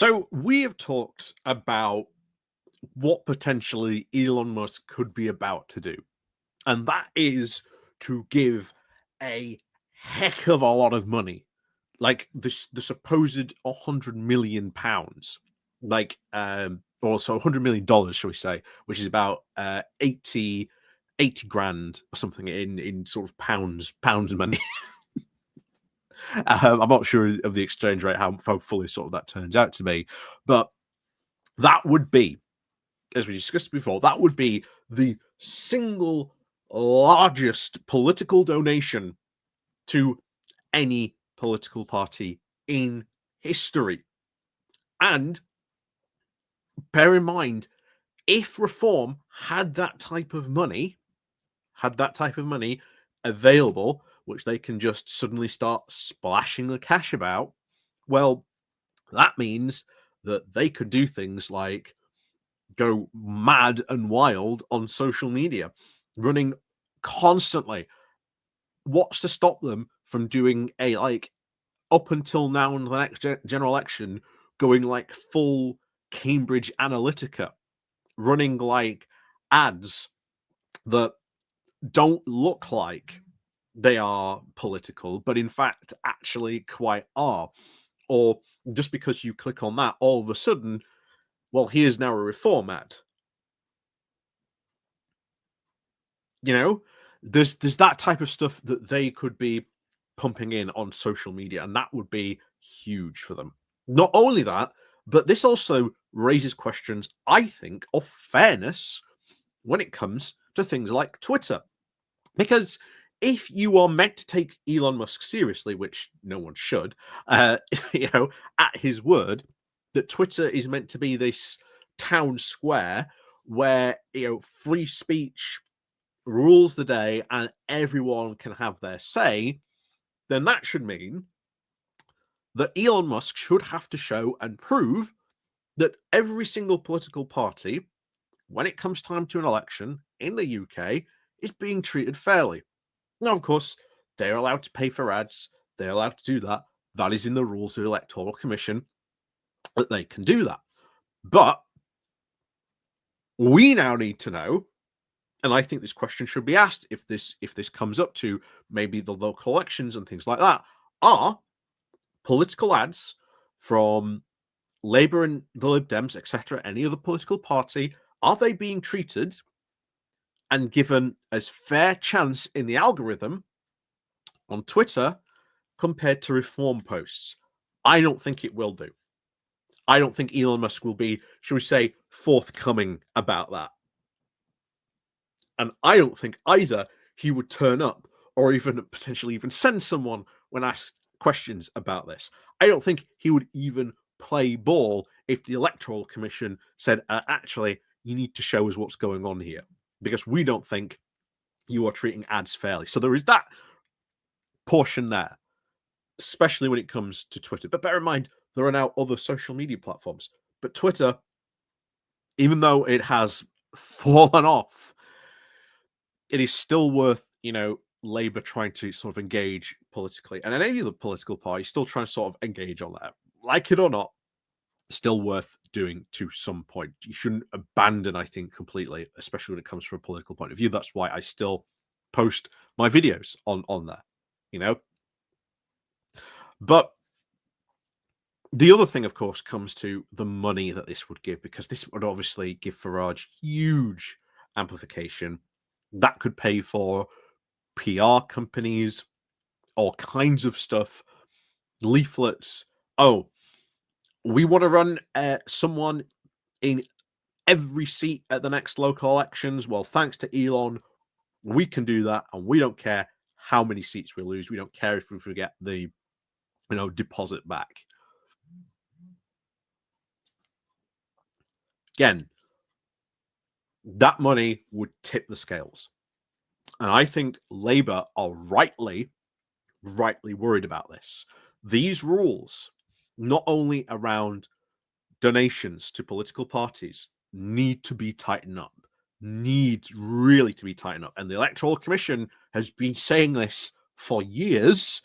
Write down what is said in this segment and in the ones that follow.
So we have talked about what potentially Elon Musk could be about to do, and that is to give a heck of a lot of money, like the supposed £100 million, also $100 million, shall we say, which is about 80 grand or something in sort of pounds money. I'm not sure of the exchange rate, how fully sort of that turns out to be, but that would be, as we discussed before, that would be the single largest political donation to any political party in history. And bear in mind, if Reform had that type of money, available, which they can just suddenly start splashing the cash about, well, that means that they could do things like go mad and wild on social media, running constantly. What's to stop them from doing a up until now in the next general election, going like full Cambridge Analytica, running like ads that don't look like they are political, but in fact actually quite are. Or just because you click on that, all of a sudden, well, here's now a Reform ad. You know, there's that type of stuff that they could be pumping in on social media, and that would be huge for them. Not only that, but this also raises questions, I think, of fairness when it comes to things like Twitter. Because if you are meant to take Elon Musk seriously, which no one should, at his word, that Twitter is meant to be this town square where, free speech rules the day and everyone can have their say, then that should mean that Elon Musk should have to show and prove that every single political party, when it comes time to an election in the UK, is being treated fairly. Now, of course, they're allowed to pay for ads. They're allowed to do that. That is in the rules of the Electoral Commission that they can do that. But we now need to know, and I think this question should be asked if this comes up to maybe the local elections and things like that, are political ads from Labour and the Lib Dems, etc., any other political party, are they being treated and given as fair chance in the algorithm on Twitter compared to Reform posts? I don't think it will do. I don't think Elon Musk will be, shall we say, forthcoming about that. And I don't think either he would turn up or even potentially even send someone when asked questions about this. I don't think he would even play ball if the Electoral Commission said, actually, you need to show us what's going on here, because we don't think you are treating ads fairly. So there is that portion there, especially when it comes to Twitter. But bear in mind, there are now other social media platforms. But Twitter, even though it has fallen off, it is still worth, Labour trying to sort of engage politically. And any other political party still trying to sort of engage on that. Like it or not, still worth doing to some point. You shouldn't abandon, I think, completely, especially when it comes from a political point of view. That's why I still post my videos on there, But the other thing, of course, comes to the money that this would give, because this would obviously give Farage huge amplification. That could pay for PR companies, all kinds of stuff, leaflets. Oh, we want to run someone in every seat at the next local elections. Well, thanks to Elon, we can do that, and we don't care how many seats we lose. We don't care if we forget the, deposit back. Again, that money would tip the scales. And I think Labour are rightly worried about this. These rules, not only around donations to political parties, need to be tightened up, needs really to be tightened up. And the Electoral Commission has been saying this for years.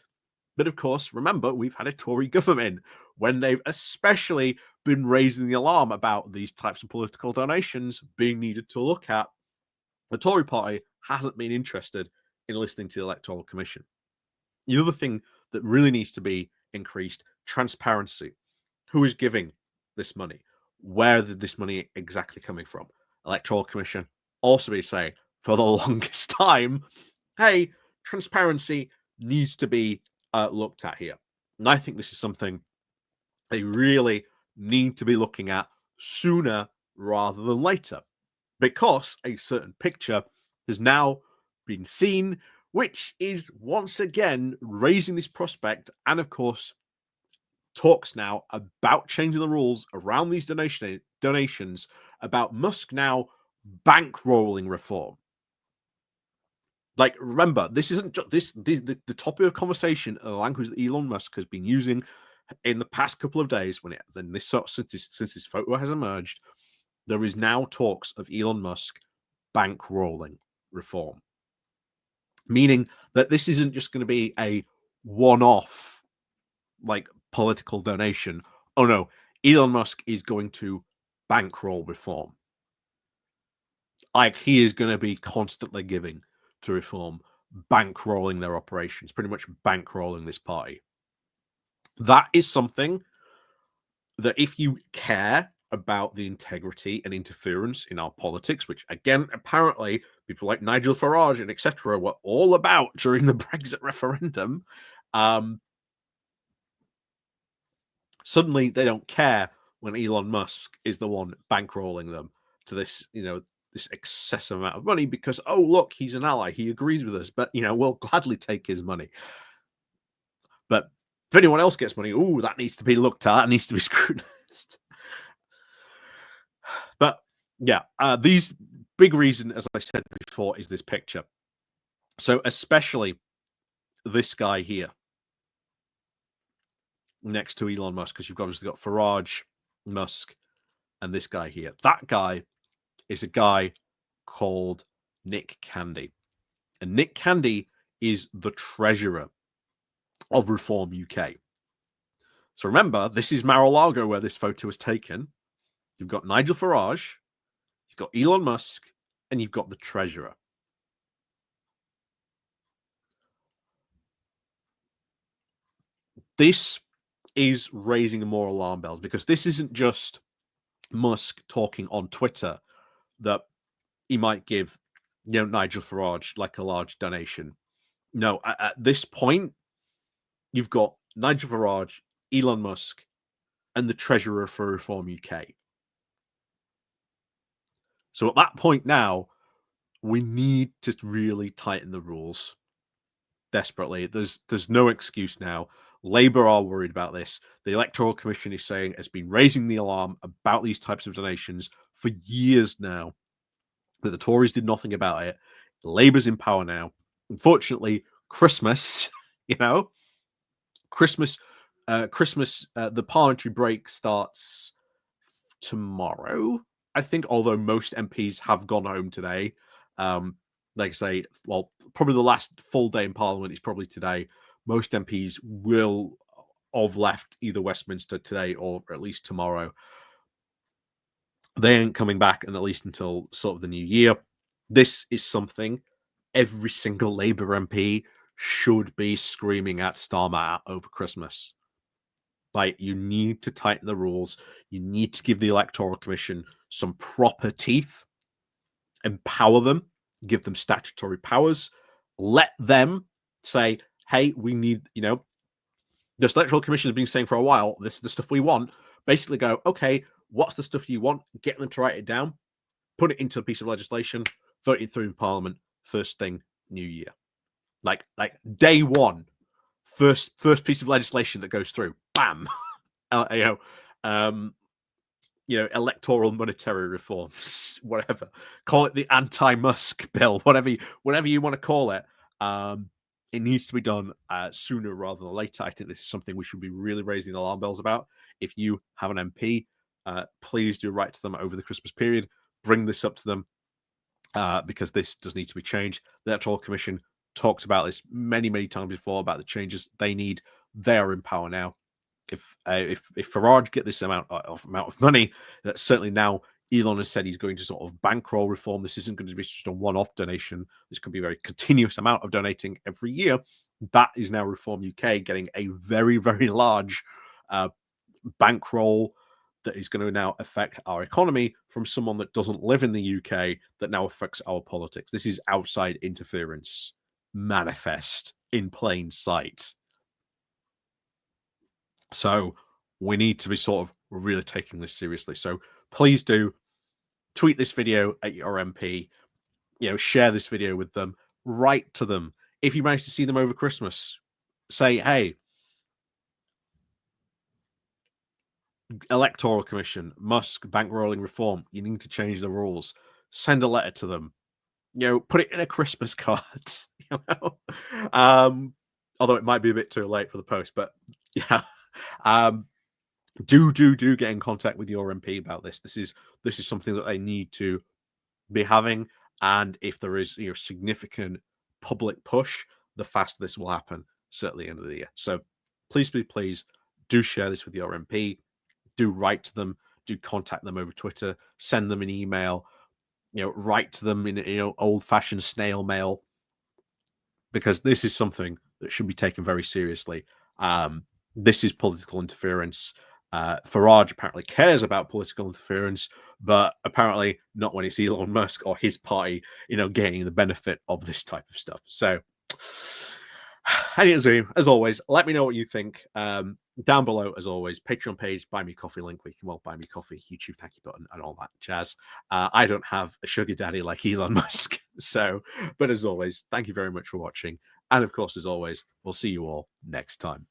But of course, remember, we've had a Tory government when they've especially been raising the alarm about these types of political donations being needed to look at. The Tory party hasn't been interested in listening to the Electoral Commission. The other thing that really needs to be increased: transparency. Who is giving this money? Where did this money exactly coming from? Electoral Commission also be saying for the longest time, hey, transparency needs to be looked at here. And I think this is something they really need to be looking at sooner rather than later, because a certain picture has now been seen, which is once again raising this prospect. And of course, talks now about changing the rules around these donations, about Musk now bankrolling reform. Like, remember, this isn't just the topic of conversation, the language that Elon Musk has been using in the past couple of days. Since this photo has emerged, there is now talks of Elon Musk bankrolling reform, meaning that this isn't just going to be a one-off like political donation. Oh no, Elon Musk is going to bankroll reform. Like, he is going to be constantly giving to reform, bankrolling their operations, pretty much bankrolling this party. That is something that, if you care about the integrity and interference in our politics, which again, apparently people like Nigel Farage and etc. were all about during the Brexit referendum, suddenly they don't care when Elon Musk is the one bankrolling them to this, this excessive amount of money, because, oh, look, he's an ally, he agrees with us, but, we'll gladly take his money. But if anyone else gets money, oh, that needs to be looked at, that needs to be scrutinized. But yeah, these big reason, as I said before, is this picture. So especially this guy here next to Elon Musk, because you've obviously got Farage, Musk, and this guy here. That guy is a guy called Nick Candy. And Nick Candy is the treasurer of Reform UK. So remember, this is Mar-a-Lago where this photo was taken. You've got Nigel Farage, you've got Elon Musk, and you've got the treasurer. This is raising more alarm bells, because this isn't just Musk talking on Twitter that he might give, Nigel Farage like a large donation. No, at this point, you've got Nigel Farage, Elon Musk, and the treasurer for Reform UK. So at that point now, we need to really tighten the rules desperately. There's no excuse now. Labour are worried about this. The Electoral Commission is saying has been raising the alarm about these types of donations for years now, but the Tories did nothing about it. Labour's in power now. Unfortunately, Christmas, Christmas, the parliamentary break starts tomorrow, I think, although most MPs have gone home today. Like I say, well, probably the last full day in Parliament is probably today. Most MPs will have left either Westminster today or at least tomorrow. They ain't coming back, and at least until sort of the new year. This is something every single Labour MP should be screaming at Starmer over Christmas. Like, you need to tighten the rules. You need to give the Electoral Commission some proper teeth, empower them, give them statutory powers, let them say, hey, we need, the Electoral Commission has been saying for a while, this is the stuff we want. Basically go, okay, what's the stuff you want? Get them to write it down, put it into a piece of legislation, vote it through in Parliament, first thing, new year. Like day one, first piece of legislation that goes through, bam. Electoral monetary reforms, whatever. Call it the anti-Musk bill, whatever you want to call it. It needs to be done sooner rather than later. I think this is something we should be really raising the alarm bells about. If you have an MP, please do write to them over the Christmas period. Bring this up to them, because this does need to be changed. The Electoral Commission talked about this many, many times before about the changes they need. They are in power now. If Farage get this amount of money, that certainly now Elon has said he's going to sort of bankroll reform. This isn't going to be just a one-off donation. This could be a very continuous amount of donating every year. That is now Reform UK getting a very, very large uh, bankroll that is going to now affect our economy from someone that doesn't live in the UK that now affects our politics. This is outside interference manifest in plain sight. So we need to be sort of really taking this seriously. So please do tweet this video at your MP, share this video with them, write to them. If you manage to see them over Christmas, say, hey, electoral commission, Musk bankrolling reform, you need to change the rules. Send a letter to them. Put it in a Christmas card. You know? Although it might be a bit too late for the post, but yeah. Do get in contact with your MP about this. This is something that they need to be having, and if there is significant public push, the faster this will happen. Certainly, end of the year. So please do share this with your MP. Do write to them. Do contact them over Twitter. Send them an email. Write to them in old-fashioned snail mail, because this is something that should be taken very seriously. This is political interference. Farage apparently cares about political interference, but apparently not when it's Elon Musk or his party, gaining the benefit of this type of stuff. So, anyway, as always, let me know what you think. Down below, as always, Patreon page, buy me coffee link, where you can buy me coffee, YouTube thank you button, and all that jazz. I don't have a sugar daddy like Elon Musk. So, but as always, thank you very much for watching. And of course, as always, we'll see you all next time.